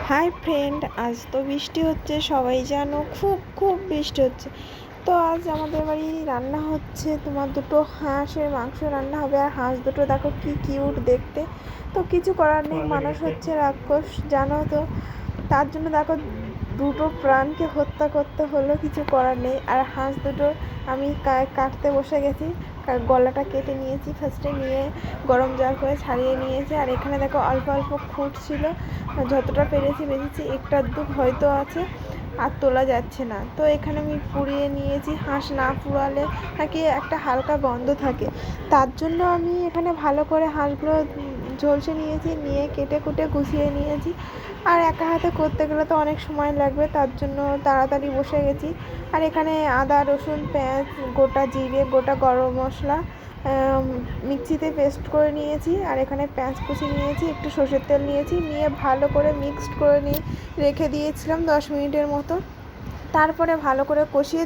Hi friend, আজ তো বৃষ্টি হচ্ছে, সবাই জানো খুব খুব বৃষ্টি হচ্ছে। তো আজ আমাদের বাড়ি রান্না হচ্ছে, তোমার দুটো হাঁসের মাংস রান্না হবে। আর হাঁস দুটো দেখো কি কিউট দেখতে। তো কিছু করার নেই, মানুষ হচ্ছে রাক্ষস, জানো তো। তার জন্য দেখো দুটো প্রাণকে হত্যা করতে হলো, কিছু করার নেই। আর হাঁস দুটো আমি কাটতে বসে গেছি, গলাটা কেটে নিয়েছি ফার্স্টে, নিয়ে গরম জল করে ছাড়িয়ে নিয়েছি। আর এখানে দেখো অল্প অল্প খুঁট ছিল, যতটা পেরেছি বেঁচেছি, একটা দু হয়তো আছে, আর তোলা যাচ্ছে না। তো এখানে আমি পুড়িয়ে নিয়েছি। হাঁস না পুড়ালে নাকি একটা হালকা গন্ধ থাকে, তার জন্য আমি এখানে ভালো করে হাঁসগুলো ঝলসে নিয়েছি, নিয়ে কেটে কুটে গুছিয়ে নিয়েছি। আর একা হাতে করতে গেলে তো অনেক সময় লাগবে, তার জন্য তাড়াতাড়ি বসে গেছি। আর এখানে আদা রসুন পেঁয়াজ, গোটা জিরে, গোটা গরম মশলা মিক্সিতে পেস্ট করে নিয়েছি। আর এখানে পেঁয়াজ কুচি নিয়েছি, একটু সর্ষের তেল নিয়েছি, নিয়ে ভালো করে মিক্সড করে নিয়ে রেখে দিয়েছিলাম 10 মিনিটের মতো। তারপরে ভালো করে কষিয়ে